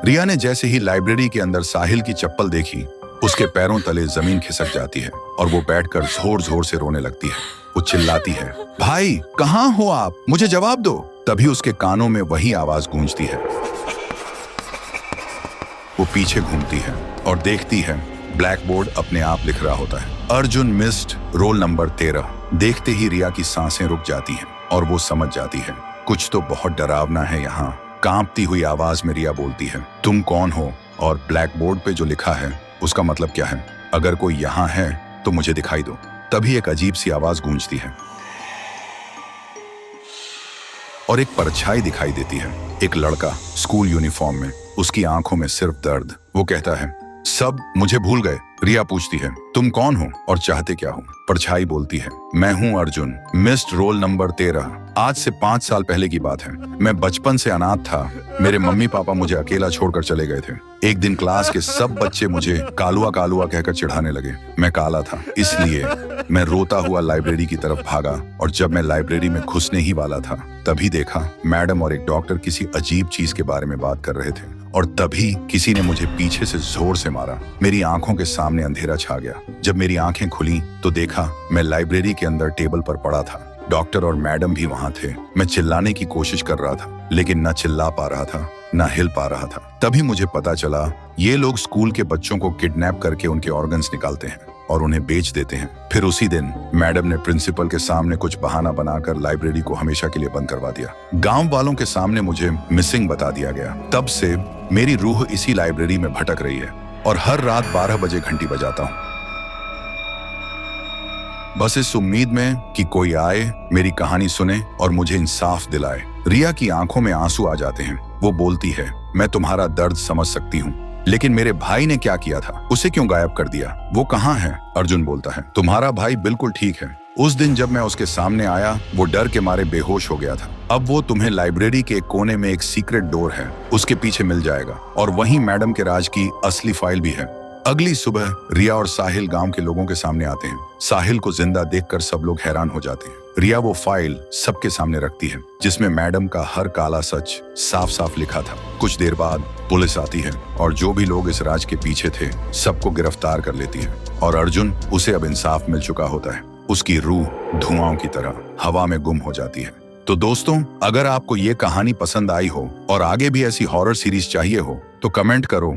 रिया ने जैसे ही लाइब्रेरी के अंदर साहिल की चप्पल देखी, उसके पैरों तले जमीन खिसक जाती है और वो बैठकर जोर जोर से रोने लगती है। वो चिल्लाती है, भाई कहाँ हो आप, मुझे जवाब दो। तभी उसके कानों में वही आवाज गूंजती है। वो पीछे घूमती है और देखती है ब्लैक बोर्ड अपने आप लिख रहा होता है, अर्जुन मिस्ड रोल नंबर 13। देखते ही रिया की सांसें रुक जाती हैं और वो समझ जाती है कुछ तो बहुत डरावना है यहाँ। कांपती हुई आवाज में रिया बोलती है, तुम कौन हो और ब्लैक बोर्ड पे जो लिखा है उसका मतलब क्या है? अगर कोई यहाँ है तो मुझे दिखाई दो। तभी एक अजीब सी आवाज गूंजती है और एक परछाई दिखाई देती है। एक लड़का स्कूल यूनिफॉर्म में, उसकी आंखों में सिर्फ दर्द। वो कहता है, सब मुझे भूल गए। रिया पूछती है, तुम कौन हो और चाहते क्या हो? परछाई बोलती है, मैं हूँ अर्जुन, मिस्ड रोल नंबर 13। आज से 5 साल पहले की बात है। मैं बचपन से अनाथ था। मेरे मम्मी पापा मुझे अकेला छोड़कर चले गए थे। एक दिन क्लास के सब बच्चे मुझे कालुआ कालुआ कहकर चिढ़ाने लगे। मैं काला था, इसलिए मैं रोता हुआ लाइब्रेरी की तरफ भागा और जब मैं लाइब्रेरी में घुसने ही वाला था तभी देखा मैडम और एक डॉक्टर किसी अजीब चीज के बारे में बात कर रहे थे और तभी किसी ने मुझे पीछे से जोर से मारा। मेरी आंखों के सामने अंधेरा छा गया। जब मेरी आंखें खुली तो देखा मैं लाइब्रेरी के अंदर टेबल पर पड़ा था। डॉक्टर और मैडम भी वहां थे। मैं चिल्लाने की कोशिश कर रहा था लेकिन न चिल्ला पा रहा था न हिल पा रहा था। तभी मुझे पता चला ये लोग स्कूल के बच्चों को किडनैप करके उनके ऑर्गन्स निकालते हैं और उन्हें बेच देते हैं। फिर उसी दिन मैडम ने प्रिंसिपल के सामने कुछ बहाना बनाकर लाइब्रेरी को हमेशा के लिए बंद करवा दिया। गांव वालों के सामने मुझे मिसिंग बता दिया गया। तब से मेरी रूह इसी लाइब्रेरी में भटक रही है और हर रात 12 बजे घंटी बजाता हूँ, बस इस उम्मीद में कि कोई आए, मेरी कहानी सुने और मुझे इंसाफ दिलाए। रिया की आंखों में आंसू आ जाते हैं। वो बोलती है, मैं तुम्हारा दर्द समझ सकती हूँ, लेकिन मेरे भाई ने क्या किया था? उसे क्यों गायब कर दिया? वो कहाँ है? अर्जुन बोलता है, तुम्हारा भाई बिल्कुल ठीक है। उस दिन जब मैं उसके सामने आया वो डर के मारे बेहोश हो गया था। अब वो तुम्हें लाइब्रेरी के एक कोने में एक सीक्रेट डोर है, उसके पीछे मिल जाएगा और वहीं मैडम के राज की असली फाइल भी है। अगली सुबह रिया और साहिल गांव के लोगों के सामने आते हैं। साहिल को जिंदा देखकर सब लोग हैरान हो जाते हैं। रिया वो फाइल सबके सामने रखती है जिसमें मैडम का हर काला सच साफ साफ लिखा था। कुछ देर बाद पुलिस आती है और जो भी लोग इस राज के पीछे थे सबको गिरफ्तार कर लेती है और अर्जुन, उसे अब इंसाफ मिल चुका होता है। उसकी रूह धुआं की तरह हवा में गुम हो जाती है। तो दोस्तों, अगर आपको ये कहानी पसंद आई हो और आगे भी ऐसी हॉरर सीरीज चाहिए हो तो कमेंट करो